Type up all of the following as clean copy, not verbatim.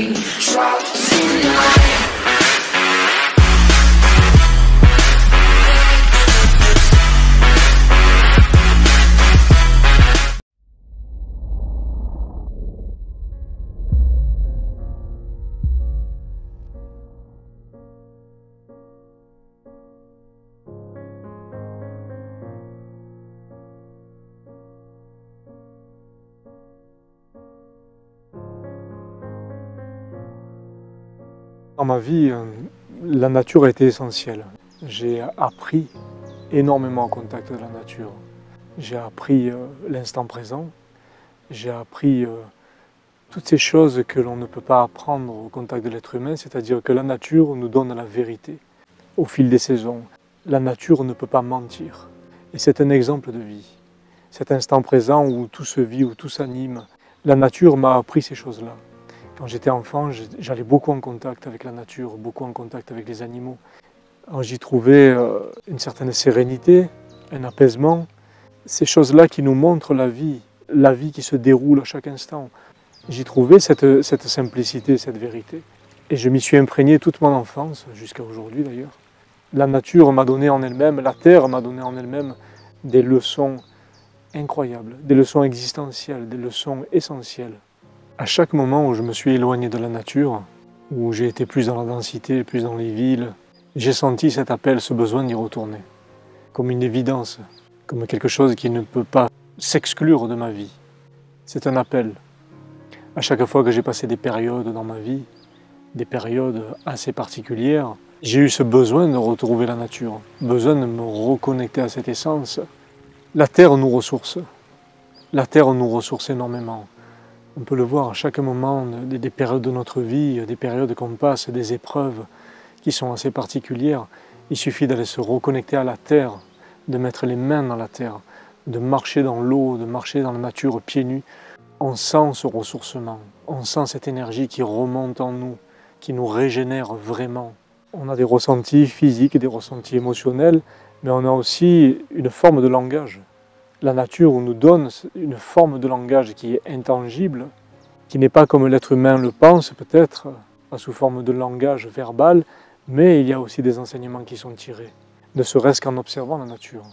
raindrop tonight. Dans ma vie, la nature a été essentielle. J'ai appris énormément au contact de la nature. J'ai appris l'instant présent, j'ai appris toutes ces choses que l'on ne peut pas apprendre au contact de l'être humain, c'est-à-dire que la nature nous donne la vérité au fil des saisons. La nature ne peut pas mentir. Et c'est un exemple de vie. Cet instant présent où tout se vit, où tout s'anime. La nature m'a appris ces choses-là. Quand j'étais enfant, j'allais beaucoup en contact avec la nature, beaucoup en contact avec les animaux. J'y trouvais une certaine sérénité, un apaisement. Ces choses-là qui nous montrent la vie qui se déroule à chaque instant. J'y trouvais cette simplicité, cette vérité. Et je m'y suis imprégné toute mon enfance, jusqu'à aujourd'hui d'ailleurs. La nature m'a donné en elle-même, la terre m'a donné en elle-même des leçons incroyables, des leçons existentielles, des leçons essentielles. À chaque moment où je me suis éloigné de la nature, où j'ai été plus dans la densité, plus dans les villes, j'ai senti cet appel, ce besoin d'y retourner, comme une évidence, comme quelque chose qui ne peut pas s'exclure de ma vie. C'est un appel. À chaque fois que j'ai passé des périodes dans ma vie, des périodes assez particulières, j'ai eu ce besoin de retrouver la nature, besoin de me reconnecter à cette essence. La terre nous ressource. La terre nous ressource énormément. On peut le voir à chaque moment des périodes de notre vie, des périodes qu'on passe, des épreuves qui sont assez particulières. Il suffit d'aller se reconnecter à la terre, de mettre les mains dans la terre, de marcher dans l'eau, de marcher dans la nature pieds nus. On sent ce ressourcement, on sent cette énergie qui remonte en nous, qui nous régénère vraiment. On a des ressentis physiques, des ressentis émotionnels, mais on a aussi une forme de langage. La nature nous donne une forme de langage qui est intangible, qui n'est pas comme l'être humain le pense peut-être, pas sous forme de langage verbal, mais il y a aussi des enseignements qui sont tirés, ne serait-ce qu'en observant la nature.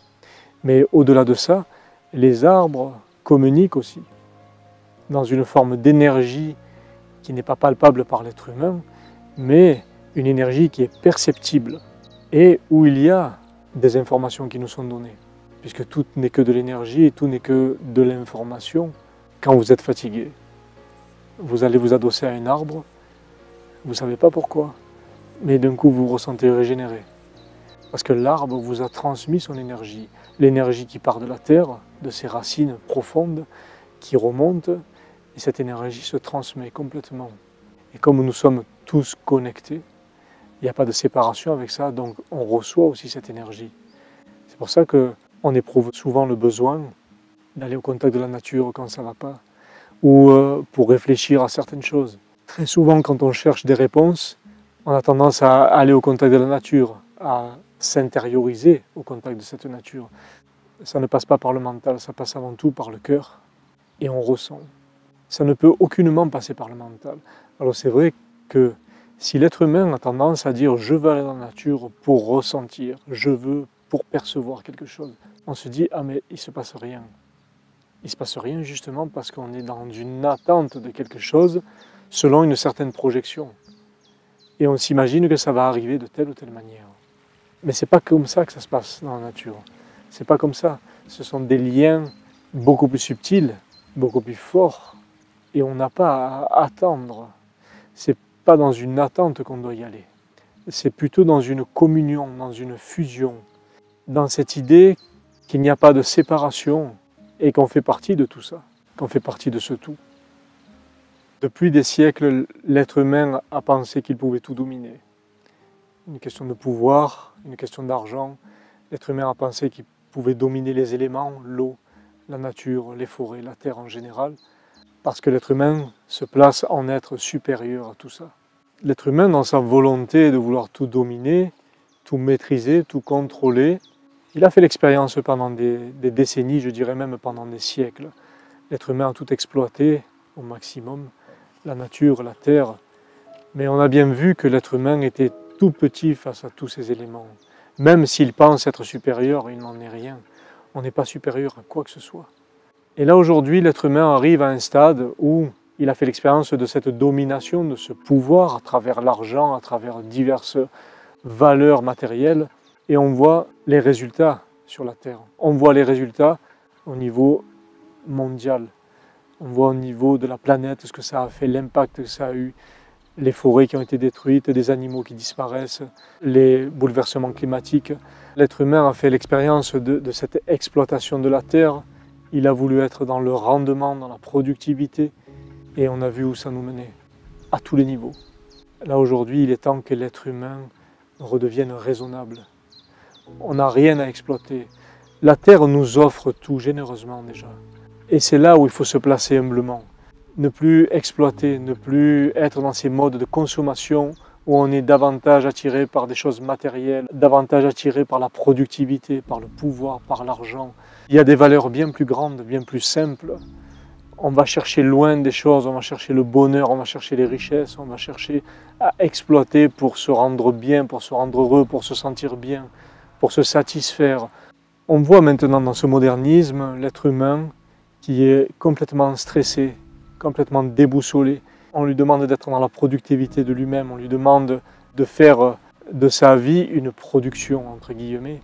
Mais au-delà de ça, les arbres communiquent aussi, dans une forme d'énergie qui n'est pas palpable par l'être humain, mais une énergie qui est perceptible, et où il y a des informations qui nous sont données. Puisque tout n'est que de l'énergie et tout n'est que de l'information. Quand vous êtes fatigué, vous allez vous adosser à un arbre, vous ne savez pas pourquoi, mais d'un coup vous vous ressentez régénéré. Parce que l'arbre vous a transmis son énergie, l'énergie qui part de la terre, de ses racines profondes, qui remonte, et cette énergie se transmet complètement. Et comme nous sommes tous connectés, il n'y a pas de séparation avec ça, donc on reçoit aussi cette énergie. C'est pour ça que on éprouve souvent le besoin d'aller au contact de la nature quand ça ne va pas, ou pour réfléchir à certaines choses. Très souvent, quand on cherche des réponses, on a tendance à aller au contact de la nature, à s'intérioriser au contact de cette nature. Ça ne passe pas par le mental, ça passe avant tout par le cœur, et on ressent. Ça ne peut aucunement passer par le mental. Alors c'est vrai que si l'être humain a tendance à dire « je veux aller dans la nature pour ressentir, je veux pour percevoir quelque chose », on se dit « ah mais il ne se passe rien ». Il ne se passe rien justement parce qu'on est dans une attente de quelque chose selon une certaine projection. Et on s'imagine que ça va arriver de telle ou telle manière. Mais ce n'est pas comme ça que ça se passe dans la nature. Ce n'est pas comme ça. Ce sont des liens beaucoup plus subtils, beaucoup plus forts. Et on n'a pas à attendre. Ce n'est pas dans une attente qu'on doit y aller. C'est plutôt dans une communion, dans une fusion. Dans cette idée qu'il n'y a pas de séparation et qu'on fait partie de tout ça, qu'on fait partie de ce tout. Depuis des siècles, l'être humain a pensé qu'il pouvait tout dominer. Une question de pouvoir, une question d'argent. L'être humain a pensé qu'il pouvait dominer les éléments, l'eau, la nature, les forêts, la terre en général, parce que l'être humain se place en être supérieur à tout ça. L'être humain, dans sa volonté de vouloir tout dominer, tout maîtriser, tout contrôler, il a fait l'expérience pendant des décennies, je dirais même pendant des siècles. L'être humain a tout exploité au maximum, la nature, la terre, Mais on a bien vu que l'être humain était tout petit face à tous ces éléments. Même s'il pense être supérieur, il n'en est rien. On n'est pas supérieur à quoi que ce soit. Et là aujourd'hui, l'être humain arrive à un stade où il a fait l'expérience de cette domination, de ce pouvoir à travers l'argent, à travers diverses valeurs matérielles. Et on voit les résultats sur la Terre. On voit les résultats au niveau mondial. On voit au niveau de la planète ce que ça a fait, l'impact que ça a eu, les forêts qui ont été détruites, des animaux qui disparaissent, les bouleversements climatiques. L'être humain a fait l'expérience de cette exploitation de la Terre. Il a voulu être dans le rendement, dans la productivité, et on a vu où ça nous menait, à tous les niveaux. Là aujourd'hui, il est temps que l'être humain redevienne raisonnable. On n'a rien à exploiter. La Terre nous offre tout généreusement déjà. Et c'est là où il faut se placer humblement. Ne plus exploiter, ne plus être dans ces modes de consommation où on est davantage attiré par des choses matérielles, davantage attiré par la productivité, par le pouvoir, par l'argent. Il y a des valeurs bien plus grandes, bien plus simples. On va chercher loin des choses, on va chercher le bonheur, on va chercher les richesses, on va chercher à exploiter pour se rendre bien, pour se rendre heureux, pour se sentir bien, pour se satisfaire. On voit maintenant dans ce modernisme l'être humain qui est complètement stressé, complètement déboussolé. On lui demande d'être dans la productivité de lui-même, on lui demande de faire de sa vie une production, entre guillemets.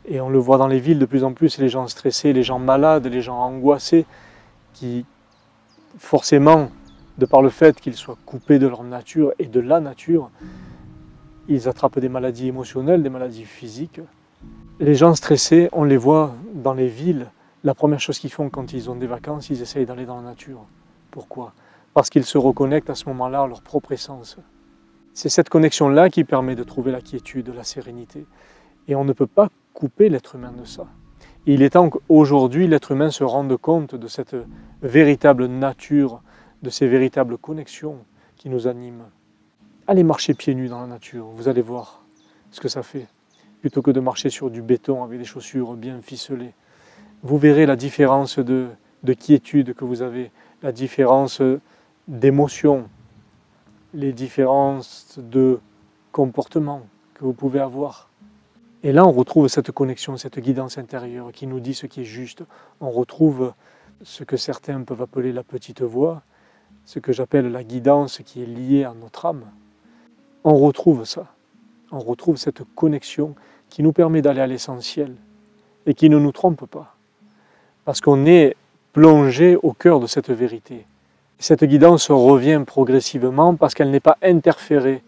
Et on le voit dans les villes de plus en plus, les gens stressés, les gens malades, les gens angoissés, qui forcément, de par le fait qu'ils soient coupés de leur nature et de la nature, ils attrapent des maladies émotionnelles, des maladies physiques. Les gens stressés, on les voit dans les villes, la première chose qu'ils font quand ils ont des vacances, ils essayent d'aller dans la nature. Pourquoi ? Parce qu'ils se reconnectent à ce moment-là à leur propre essence. C'est cette connexion-là qui permet de trouver la quiétude, la sérénité. Et on ne peut pas couper l'être humain de ça. Et il est temps qu'aujourd'hui, l'être humain se rende compte de cette véritable nature, de ces véritables connexions qui nous animent. Allez marcher pieds nus dans la nature, vous allez voir ce que ça fait. Plutôt que de marcher sur du béton avec des chaussures bien ficelées. Vous verrez la différence de quiétude que vous avez, la différence d'émotion, les différences de comportement que vous pouvez avoir. Et là, on retrouve cette connexion, cette guidance intérieure qui nous dit ce qui est juste. On retrouve ce que certains peuvent appeler la petite voix, ce que j'appelle la guidance qui est liée à notre âme. On retrouve ça. On retrouve cette connexion qui nous permet d'aller à l'essentiel et qui ne nous trompe pas. Parce qu'on est plongé au cœur de cette vérité. Cette guidance revient progressivement parce qu'elle n'est pas interférée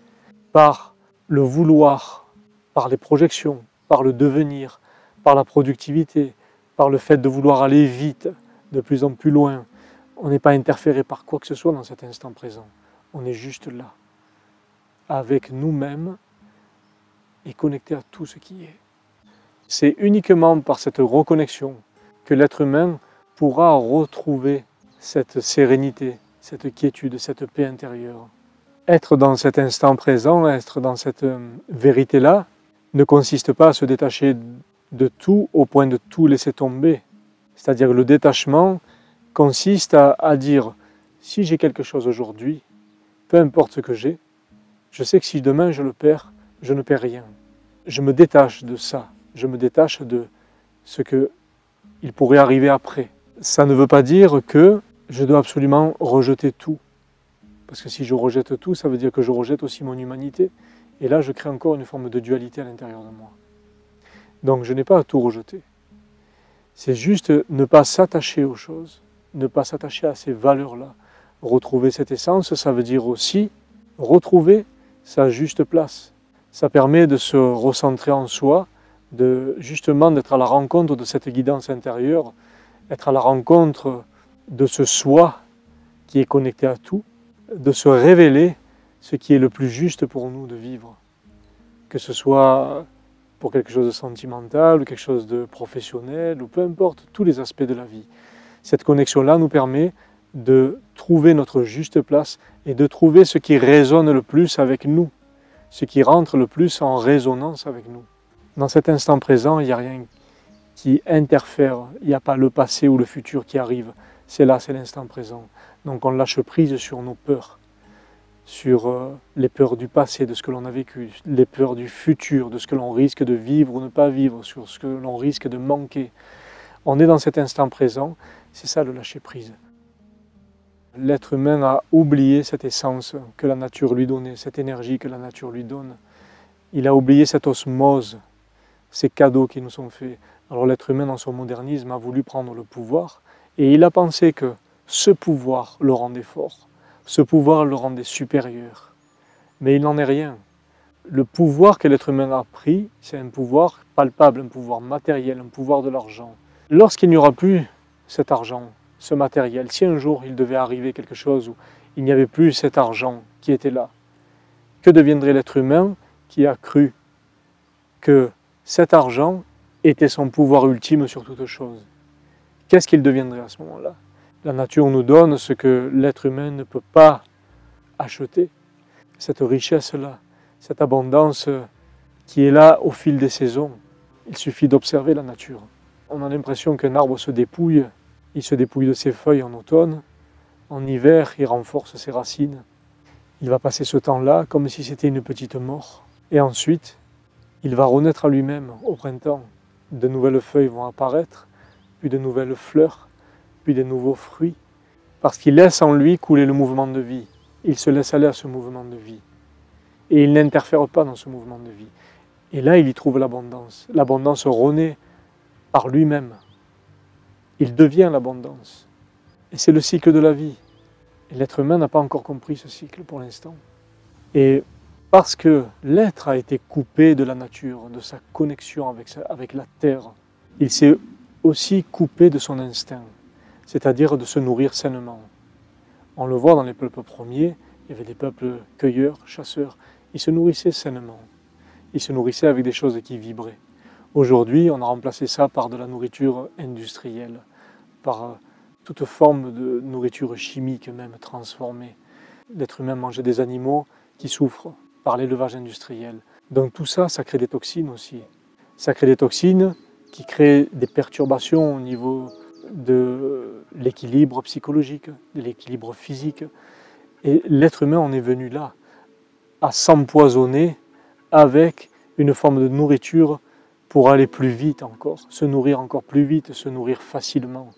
par le vouloir, par les projections, par le devenir, par la productivité, par le fait de vouloir aller vite, de plus en plus loin. On n'est pas interféré par quoi que ce soit dans cet instant présent. On est juste là, avec nous-mêmes et connecté à tout ce qui est. C'est uniquement par cette reconnexion que l'être humain pourra retrouver cette sérénité, cette quiétude, cette paix intérieure. Être dans cet instant présent, être dans cette vérité-là, ne consiste pas à se détacher de tout au point de tout laisser tomber. C'est-à-dire que le détachement consiste à dire, si j'ai quelque chose aujourd'hui, peu importe ce que j'ai, je sais que si demain je le perds, je ne perds rien. Je me détache de ça, je me détache de ce qu'il pourrait arriver après. Ça ne veut pas dire que je dois absolument rejeter tout. Parce que si je rejette tout, ça veut dire que je rejette aussi mon humanité. Et là, je crée encore une forme de dualité à l'intérieur de moi. Donc je n'ai pas à tout rejeter. C'est juste ne pas s'attacher aux choses, ne pas s'attacher à ces valeurs-là. Retrouver cette essence, ça veut dire aussi retrouver sa juste place. Ça permet de se recentrer en soi, justement d'être à la rencontre de cette guidance intérieure, être à la rencontre de ce soi qui est connecté à tout, de se révéler ce qui est le plus juste pour nous de vivre. Que ce soit pour quelque chose de sentimental, ou quelque chose de professionnel, ou peu importe, tous les aspects de la vie. Cette connexion-là nous permet de trouver notre juste place et de trouver ce qui résonne le plus avec nous, ce qui rentre le plus en résonance avec nous. Dans cet instant présent, il n'y a rien qui interfère, il n'y a pas le passé ou le futur qui arrive. C'est là, c'est l'instant présent. Donc on lâche prise sur nos peurs, sur les peurs du passé, de ce que l'on a vécu, les peurs du futur, de ce que l'on risque de vivre ou ne pas vivre, sur ce que l'on risque de manquer. On est dans cet instant présent, c'est ça le lâcher-prise. L'être humain a oublié cette essence que la nature lui donnait, cette énergie que la nature lui donne. Il a oublié cette osmose, ces cadeaux qui nous sont faits. Alors l'être humain, dans son modernisme, a voulu prendre le pouvoir et il a pensé que ce pouvoir le rendait fort, ce pouvoir le rendait supérieur. Mais il n'en est rien. Le pouvoir que l'être humain a pris, c'est un pouvoir palpable, un pouvoir matériel, un pouvoir de l'argent. Lorsqu'il n'y aura plus cet argent, ce matériel, si un jour il devait arriver quelque chose où il n'y avait plus cet argent qui était là, que deviendrait l'être humain qui a cru que cet argent était son pouvoir ultime sur toute chose? Qu'est-ce qu'il deviendrait à ce moment-là? La nature nous donne ce que l'être humain ne peut pas acheter, cette richesse-là, cette abondance qui est là au fil des saisons. Il suffit d'observer la nature. On a l'impression qu'un arbre se dépouille, il se dépouille de ses feuilles en automne, en hiver il renforce ses racines. Il va passer ce temps-là comme si c'était une petite mort. Et ensuite, il va renaître à lui-même au printemps. De nouvelles feuilles vont apparaître, puis de nouvelles fleurs, puis de nouveaux fruits, parce qu'il laisse en lui couler le mouvement de vie. Il se laisse aller à ce mouvement de vie. Et il n'interfère pas dans ce mouvement de vie. Et là, il y trouve l'abondance. L'abondance renaît par lui-même. Il devient l'abondance. Et c'est le cycle de la vie. Et l'être humain n'a pas encore compris ce cycle pour l'instant. Et parce que l'être a été coupé de la nature, de sa connexion avec la terre, il s'est aussi coupé de son instinct, c'est-à-dire de se nourrir sainement. On le voit dans les peuples premiers, il y avait des peuples cueilleurs, chasseurs, ils se nourrissaient sainement. Ils se nourrissaient avec des choses qui vibraient. Aujourd'hui, on a remplacé ça par de la nourriture industrielle, par toute forme de nourriture chimique même transformée. L'être humain mangeait des animaux qui souffrent par l'élevage industriel. Donc tout ça, ça crée des toxines aussi. Ça crée des toxines qui créent des perturbations au niveau de l'équilibre psychologique, de l'équilibre physique. Et l'être humain en est venu là, à s'empoisonner avec une forme de nourriture pour aller plus vite encore, se nourrir encore plus vite, se nourrir facilement.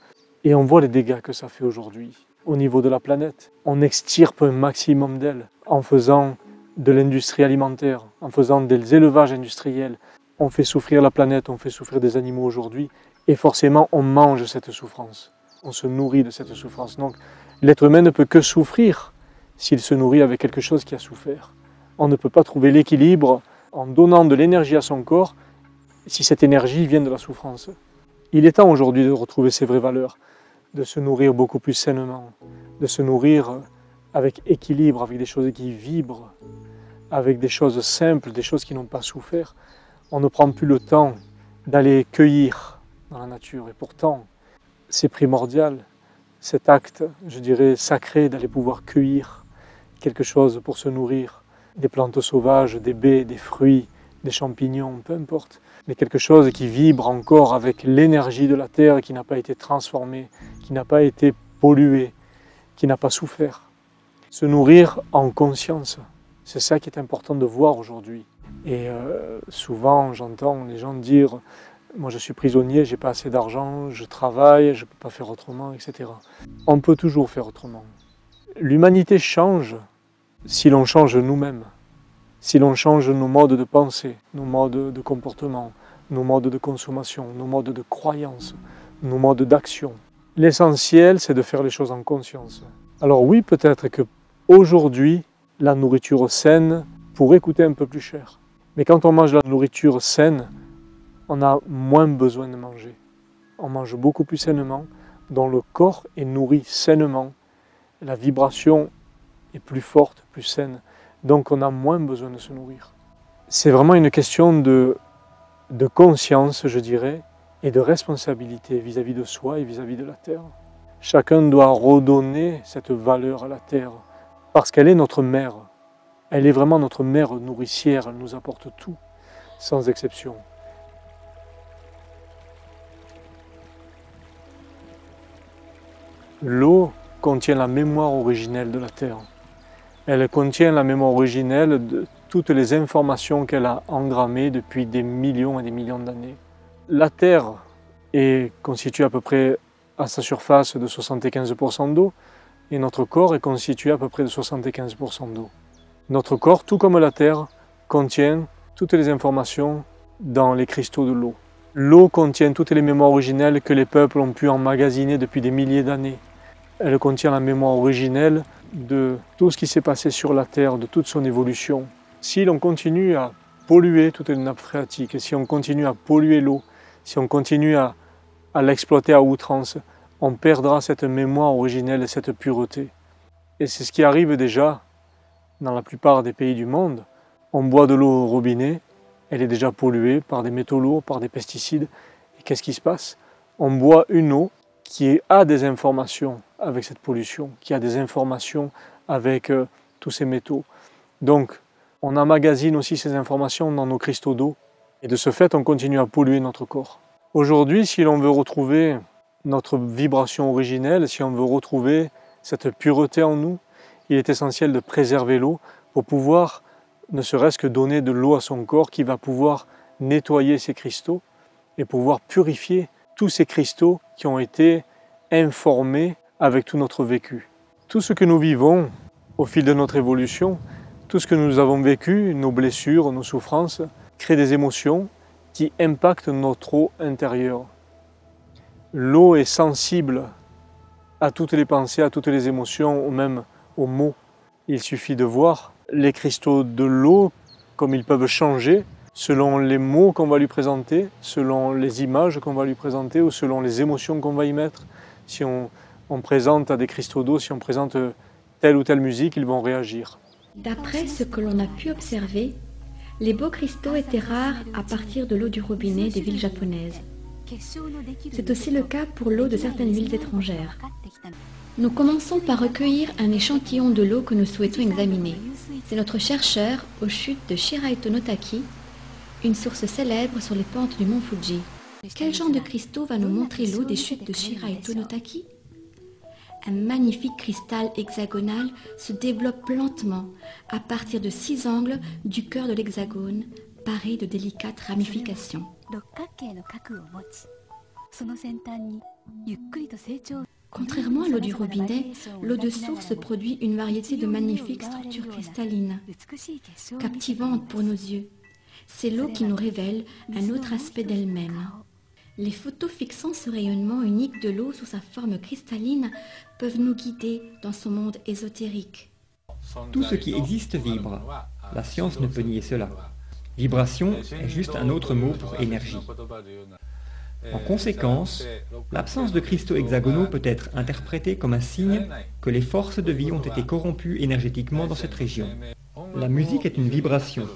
Et on voit les dégâts que ça fait aujourd'hui au niveau de la planète. On extirpe un maximum d'elle en faisant de l'industrie alimentaire, en faisant des élevages industriels. On fait souffrir la planète, on fait souffrir des animaux aujourd'hui, et forcément on mange cette souffrance. On se nourrit de cette souffrance. Donc l'être humain ne peut que souffrir s'il se nourrit avec quelque chose qui a souffert. On ne peut pas trouver l'équilibre en donnant de l'énergie à son corps si cette énergie vient de la souffrance. Il est temps aujourd'hui de retrouver ses vraies valeurs, de se nourrir beaucoup plus sainement, de se nourrir avec équilibre, avec des choses qui vibrent, avec des choses simples, des choses qui n'ont pas souffert. On ne prend plus le temps d'aller cueillir dans la nature. Et pourtant, c'est primordial, cet acte, je dirais, sacré, d'aller pouvoir cueillir quelque chose pour se nourrir. Des plantes sauvages, des baies, des fruits, des champignons, peu importe. Mais quelque chose qui vibre encore avec l'énergie de la terre, qui n'a pas été transformée, qui n'a pas été polluée, qui n'a pas souffert. Se nourrir en conscience, c'est ça qui est important de voir aujourd'hui. Et souvent, j'entends les gens dire « moi je suis prisonnier, j'ai pas assez d'argent, je travaille, je peux pas faire autrement, etc. » On peut toujours faire autrement. L'humanité change si l'on change nous-mêmes, si l'on change nos modes de pensée, nos modes de comportement, nos modes de consommation, nos modes de croyance, nos modes d'action. L'essentiel, c'est de faire les choses en conscience. Alors oui, peut-être que aujourd'hui, la nourriture saine pourrait coûter un peu plus cher. Mais quand on mange la nourriture saine, on a moins besoin de manger. On mange beaucoup plus sainement, dont le corps est nourri sainement. La vibration est plus forte, plus saine. Donc on a moins besoin de se nourrir. C'est vraiment une question de conscience, je dirais, et de responsabilité vis-à-vis de soi et vis-à-vis de la terre. Chacun doit redonner cette valeur à la terre, parce qu'elle est notre mère. Elle est vraiment notre mère nourricière, elle nous apporte tout, sans exception. L'eau contient la mémoire originelle de la terre. Elle contient la mémoire originelle de toutes les informations qu'elle a engrammées depuis des millions et des millions d'années. La Terre est constituée à peu près à sa surface de 75% d'eau et notre corps est constitué à peu près de 75% d'eau. Notre corps, tout comme la Terre, contient toutes les informations dans les cristaux de l'eau. L'eau contient toutes les mémoires originelles que les peuples ont pu emmagasiner depuis des milliers d'années. Elle contient la mémoire originelle de tout ce qui s'est passé sur la Terre, de toute son évolution. Si l'on continue à polluer toutes les nappes phréatiques, si on continue à polluer l'eau, si on continue à l'exploiter à outrance, on perdra cette mémoire originelle et cette pureté. Et c'est ce qui arrive déjà dans la plupart des pays du monde. On boit de l'eau au robinet, elle est déjà polluée par des métaux lourds, par des pesticides. Et qu'est-ce qui se passe? On boit une eau qui a des informations avec cette pollution, qui a des informations avec tous ces métaux. Donc, on emmagasine aussi ces informations dans nos cristaux d'eau. Et de ce fait, on continue à polluer notre corps. Aujourd'hui, si l'on veut retrouver notre vibration originelle, si on veut retrouver cette pureté en nous, il est essentiel de préserver l'eau pour pouvoir ne serait-ce que donner de l'eau à son corps qui va pouvoir nettoyer ces cristaux et pouvoir purifier tous ces cristaux qui ont été informés avec tout notre vécu. Tout ce que nous vivons au fil de notre évolution, tout ce que nous avons vécu, nos blessures, nos souffrances, crée des émotions qui impactent notre eau intérieure. L'eau est sensible à toutes les pensées, à toutes les émotions, ou même aux mots. Il suffit de voir les cristaux de l'eau comme ils peuvent changer selon les mots qu'on va lui présenter, selon les images qu'on va lui présenter ou selon les émotions qu'on va y mettre. Si on présente à des cristaux d'eau, si on présente telle ou telle musique, ils vont réagir. D'après ce que l'on a pu observer, les beaux cristaux étaient rares à partir de l'eau du robinet des villes japonaises. C'est aussi le cas pour l'eau de certaines villes étrangères. Nous commençons par recueillir un échantillon de l'eau que nous souhaitons examiner. C'est notre chercheur aux chutes de Shiraito no Taki, une source célèbre sur les pentes du mont Fuji. Quel genre de cristaux va nous montrer l'eau des chutes de Shiraito no Taki? Un magnifique cristal hexagonal se développe lentement à partir de 6 angles du cœur de l'hexagone, paré de délicates ramifications. Contrairement à l'eau du robinet, l'eau de source produit une variété de magnifiques structures cristallines, captivantes pour nos yeux. C'est l'eau qui nous révèle un autre aspect d'elle-même. Les photos fixant ce rayonnement unique de l'eau sous sa forme cristalline peuvent nous guider dans son monde ésotérique. Tout ce qui existe vibre. La science ne peut nier cela. Vibration est juste un autre mot pour énergie. En conséquence, l'absence de cristaux hexagonaux peut être interprétée comme un signe que les forces de vie ont été corrompues énergétiquement dans cette région. La musique est une vibration.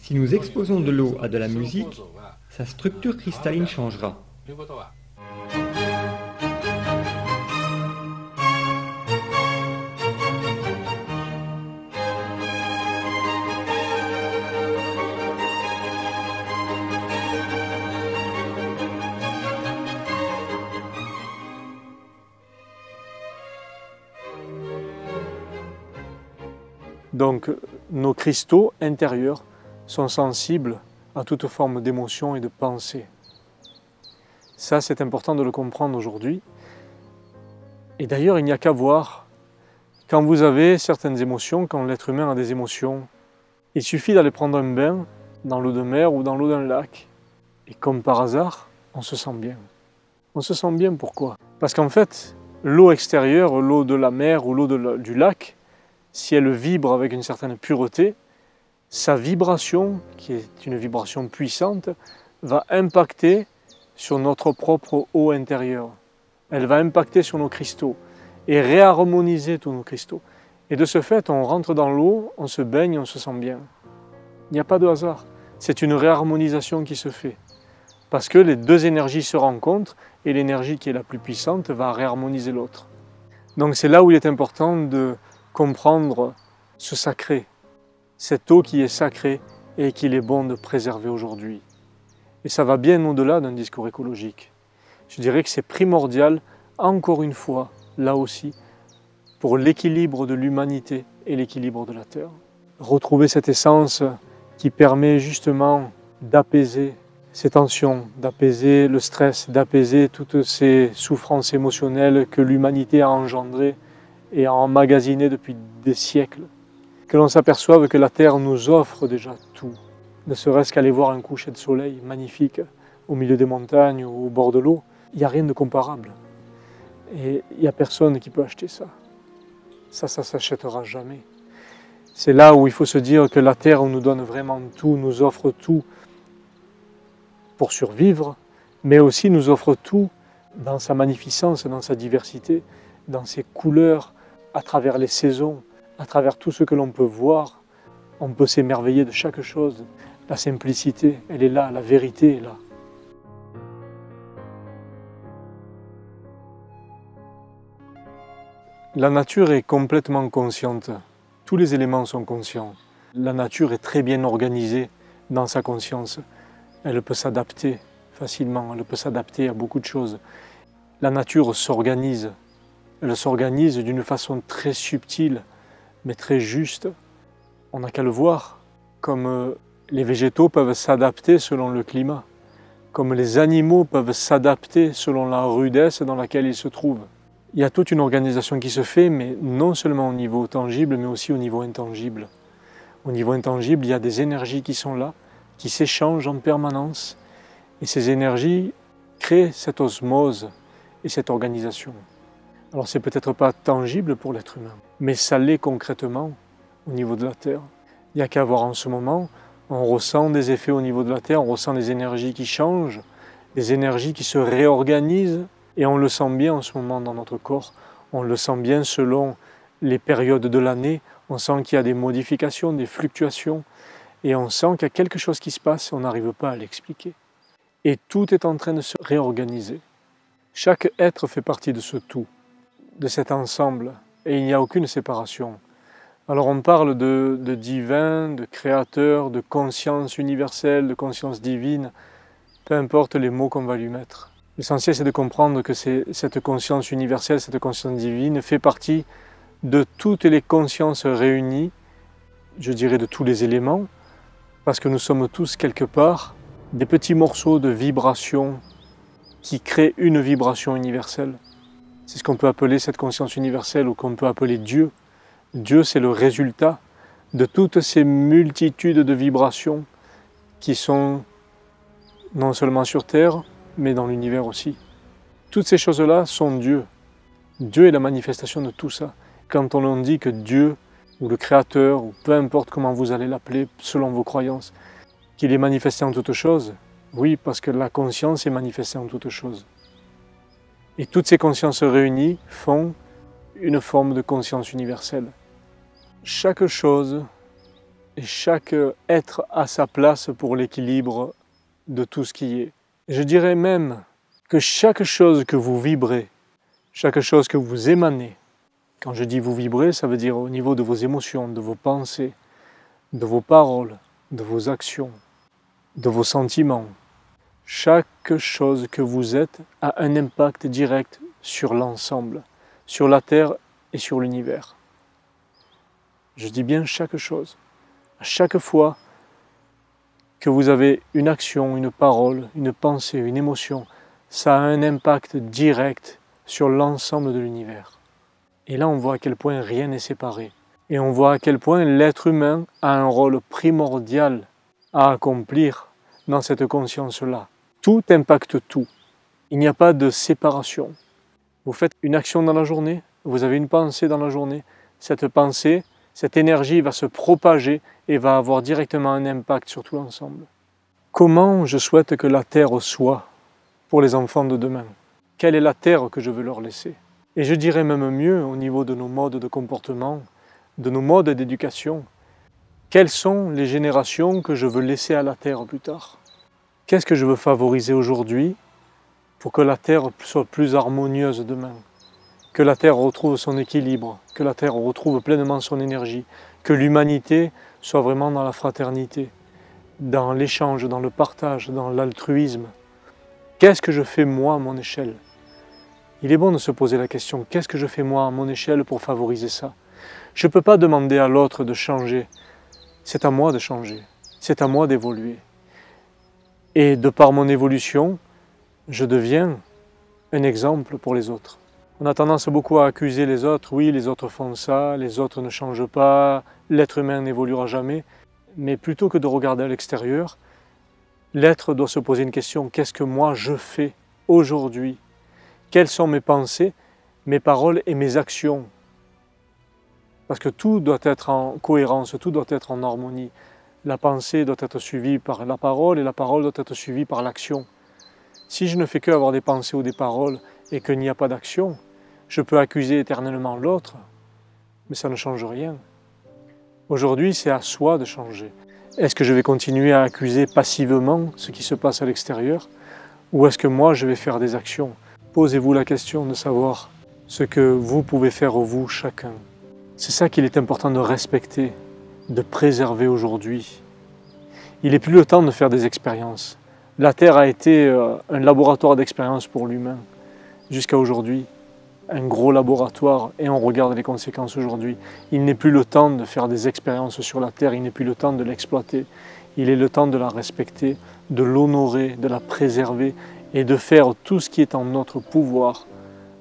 Si nous exposons de l'eau à de la musique, sa structure cristalline changera. Donc nos cristaux intérieurs sont sensibles à toute forme d'émotion et de pensée. Ça, c'est important de le comprendre aujourd'hui. Et d'ailleurs, il n'y a qu'à voir. Quand vous avez certaines émotions, quand l'être humain a des émotions, il suffit d'aller prendre un bain dans l'eau de mer ou dans l'eau d'un lac. Et comme par hasard, on se sent bien. On se sent bien, pourquoi? Parce qu'en fait, l'eau extérieure, l'eau de la mer ou l'eau du lac, si elle vibre avec une certaine pureté, sa vibration, qui est une vibration puissante, va impacter sur notre propre eau intérieure. Elle va impacter sur nos cristaux et réharmoniser tous nos cristaux. Et de ce fait, on rentre dans l'eau, on se baigne, on se sent bien. Il n'y a pas de hasard. C'est une réharmonisation qui se fait. Parce que les deux énergies se rencontrent et l'énergie qui est la plus puissante va réharmoniser l'autre. Donc c'est là où il est important de comprendre ce sacré. Cette eau qui est sacrée et qu'il est bon de préserver aujourd'hui. Et ça va bien au-delà d'un discours écologique. Je dirais que c'est primordial, encore une fois, là aussi, pour l'équilibre de l'humanité et l'équilibre de la Terre. Retrouver cette essence qui permet justement d'apaiser ces tensions, d'apaiser le stress, d'apaiser toutes ces souffrances émotionnelles que l'humanité a engendrées et a emmagasinées depuis des siècles. Que l'on s'aperçoive que la Terre nous offre déjà tout, ne serait-ce qu'aller voir un coucher de soleil magnifique au milieu des montagnes ou au bord de l'eau, il n'y a rien de comparable. Et il n'y a personne qui peut acheter ça. Ça s'achètera jamais. C'est là où il faut se dire que la Terre nous donne vraiment tout, nous offre tout pour survivre, mais aussi nous offre tout dans sa magnificence, dans sa diversité, dans ses couleurs, à travers les saisons, à travers tout ce que l'on peut voir. On peut s'émerveiller de chaque chose. La simplicité, elle est là, la vérité est là. La nature est complètement consciente. Tous les éléments sont conscients. La nature est très bien organisée dans sa conscience. Elle peut s'adapter facilement, elle peut s'adapter à beaucoup de choses. La nature s'organise. Elle s'organise d'une façon très subtile, mais très juste. On n'a qu'à le voir, comme les végétaux peuvent s'adapter selon le climat, comme les animaux peuvent s'adapter selon la rudesse dans laquelle ils se trouvent. Il y a toute une organisation qui se fait, mais non seulement au niveau tangible, mais aussi au niveau intangible. Au niveau intangible, il y a des énergies qui sont là, qui s'échangent en permanence, et ces énergies créent cette osmose et cette organisation. Alors c'est peut-être pas tangible pour l'être humain, mais ça l'est concrètement au niveau de la Terre. Il n'y a qu'à voir en ce moment, on ressent des effets au niveau de la Terre, on ressent des énergies qui changent, des énergies qui se réorganisent, et on le sent bien en ce moment dans notre corps, on le sent bien selon les périodes de l'année, on sent qu'il y a des modifications, des fluctuations, et on sent qu'il y a quelque chose qui se passe, on n'arrive pas à l'expliquer. Et tout est en train de se réorganiser. Chaque être fait partie de ce tout, de cet ensemble, et il n'y a aucune séparation. Alors on parle de divin, de créateur, de conscience universelle, de conscience divine, peu importe les mots qu'on va lui mettre. L'essentiel, c'est de comprendre que cette conscience universelle, cette conscience divine fait partie de toutes les consciences réunies, je dirais de tous les éléments, parce que nous sommes tous quelque part des petits morceaux de vibration qui créent une vibration universelle. C'est ce qu'on peut appeler cette conscience universelle ou qu'on peut appeler Dieu. Dieu, c'est le résultat de toutes ces multitudes de vibrations qui sont non seulement sur Terre, mais dans l'univers aussi. Toutes ces choses-là sont Dieu. Dieu est la manifestation de tout ça. Quand on dit que Dieu, ou le Créateur, ou peu importe comment vous allez l'appeler, selon vos croyances, qu'il est manifesté en toutes choses, oui, parce que la conscience est manifestée en toutes choses. Et toutes ces consciences réunies font une forme de conscience universelle. Chaque chose et chaque être a sa place pour l'équilibre de tout ce qui est. Je dirais même que chaque chose que vous vibrez, chaque chose que vous émanez, quand je dis vous vibrez, ça veut dire au niveau de vos émotions, de vos pensées, de vos paroles, de vos actions, de vos sentiments. Chaque chose que vous êtes a un impact direct sur l'ensemble, sur la Terre et sur l'univers. Je dis bien chaque chose. À chaque fois que vous avez une action, une parole, une pensée, une émotion, ça a un impact direct sur l'ensemble de l'univers. Et là, on voit à quel point rien n'est séparé. Et on voit à quel point l'être humain a un rôle primordial à accomplir dans cette conscience-là. Tout impacte tout. Il n'y a pas de séparation. Vous faites une action dans la journée, vous avez une pensée dans la journée. Cette pensée, cette énergie va se propager et va avoir directement un impact sur tout l'ensemble. Comment je souhaite que la Terre soit pour les enfants de demain? Quelle est la Terre que je veux leur laisser? Et je dirais même mieux au niveau de nos modes de comportement, de nos modes d'éducation. Quelles sont les générations que je veux laisser à la Terre plus tard? Qu'est-ce que je veux favoriser aujourd'hui pour que la Terre soit plus harmonieuse demain? Que la Terre retrouve son équilibre, que la Terre retrouve pleinement son énergie, que l'humanité soit vraiment dans la fraternité, dans l'échange, dans le partage, dans l'altruisme. Qu'est-ce que je fais moi à mon échelle? Il est bon de se poser la question, qu'est-ce que je fais moi à mon échelle pour favoriser ça? Je ne peux pas demander à l'autre de changer. C'est à moi de changer. C'est à moi d'évoluer. Et de par mon évolution, je deviens un exemple pour les autres. On a tendance beaucoup à accuser les autres. Oui, les autres font ça, les autres ne changent pas, l'être humain n'évoluera jamais. Mais plutôt que de regarder à l'extérieur, l'être doit se poser une question. Qu'est-ce que moi je fais aujourd'hui? Quelles sont mes pensées, mes paroles et mes actions? Parce que tout doit être en cohérence, tout doit être en harmonie. La pensée doit être suivie par la parole et la parole doit être suivie par l'action. Si je ne fais que avoir des pensées ou des paroles et qu'il n'y a pas d'action, je peux accuser éternellement l'autre, mais ça ne change rien. Aujourd'hui, c'est à soi de changer. Est-ce que je vais continuer à accuser passivement ce qui se passe à l'extérieur, ou est-ce que moi je vais faire des actions? Posez-vous la question de savoir ce que vous pouvez faire vous chacun. C'est ça qu'il est important de respecter, de préserver aujourd'hui. Il n'est plus le temps de faire des expériences. La Terre a été un laboratoire d'expérience pour l'humain jusqu'à aujourd'hui. Un gros laboratoire et on regarde les conséquences aujourd'hui. Il n'est plus le temps de faire des expériences sur la Terre, il n'est plus le temps de l'exploiter. Il est le temps de la respecter, de l'honorer, de la préserver et de faire tout ce qui est en notre pouvoir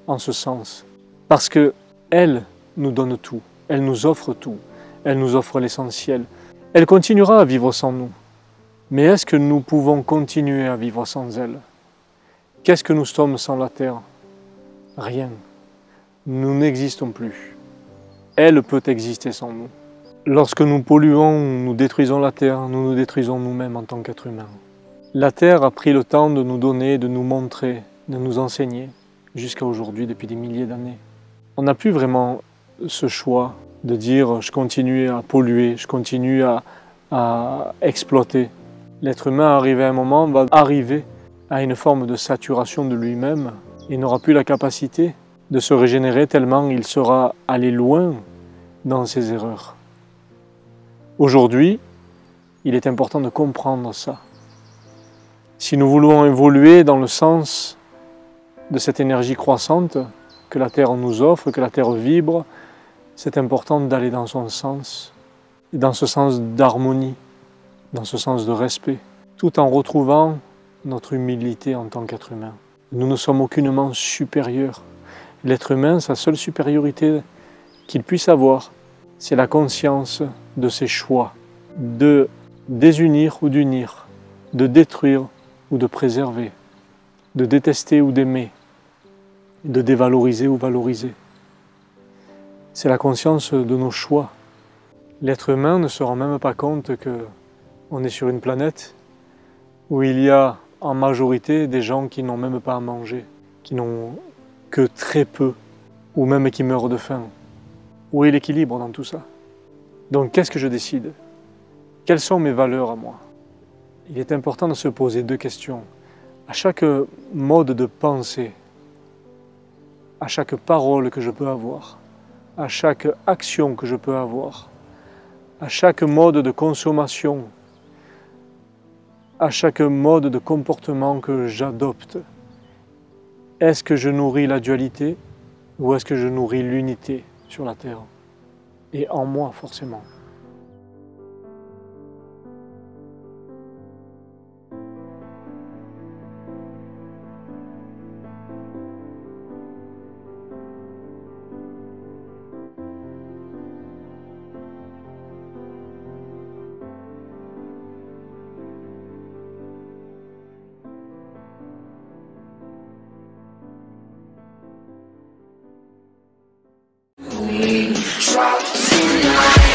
en ce sens. Parce qu'elle nous donne tout, elle nous offre tout, elle nous offre l'essentiel. Elle continuera à vivre sans nous. Mais est-ce que nous pouvons continuer à vivre sans elle? Qu'est-ce que nous sommes sans la Terre? Rien. Nous n'existons plus. Elle peut exister sans nous. Lorsque nous polluons, nous détruisons la Terre, nous nous détruisons nous-mêmes en tant qu'êtres humains. La Terre a pris le temps de nous donner, de nous montrer, de nous enseigner, jusqu'à aujourd'hui, depuis des milliers d'années. On n'a plus vraiment ce choix de dire « je continue à polluer, je continue à exploiter ». L'être humain, arrivé à un moment, va arriver à une forme de saturation de lui-même. Il n'aura plus la capacité de se régénérer tellement il sera allé loin dans ses erreurs. Aujourd'hui, il est important de comprendre ça. Si nous voulons évoluer dans le sens de cette énergie croissante que la Terre nous offre, que la Terre vibre, c'est important d'aller dans son sens, et dans ce sens d'harmonie, dans ce sens de respect, tout en retrouvant notre humilité en tant qu'être humain. Nous ne sommes aucunement supérieurs. L'être humain, sa seule supériorité qu'il puisse avoir, c'est la conscience de ses choix, de désunir ou d'unir, de détruire ou de préserver, de détester ou d'aimer, de dévaloriser ou valoriser. C'est la conscience de nos choix. L'être humain ne se rend même pas compte qu'on est sur une planète où il y a en majorité des gens qui n'ont même pas à manger, qui n'ont que très peu, ou même qui meurent de faim. Où est l'équilibre dans tout ça? Donc qu'est-ce que je décide? Quelles sont mes valeurs à moi? Il est important de se poser deux questions. À chaque mode de pensée, à chaque parole que je peux avoir, à chaque action que je peux avoir, à chaque mode de consommation, à chaque mode de comportement que j'adopte, est-ce que je nourris la dualité ou est-ce que je nourris l'unité sur la Terre? Et en moi, forcément. Drop tonight.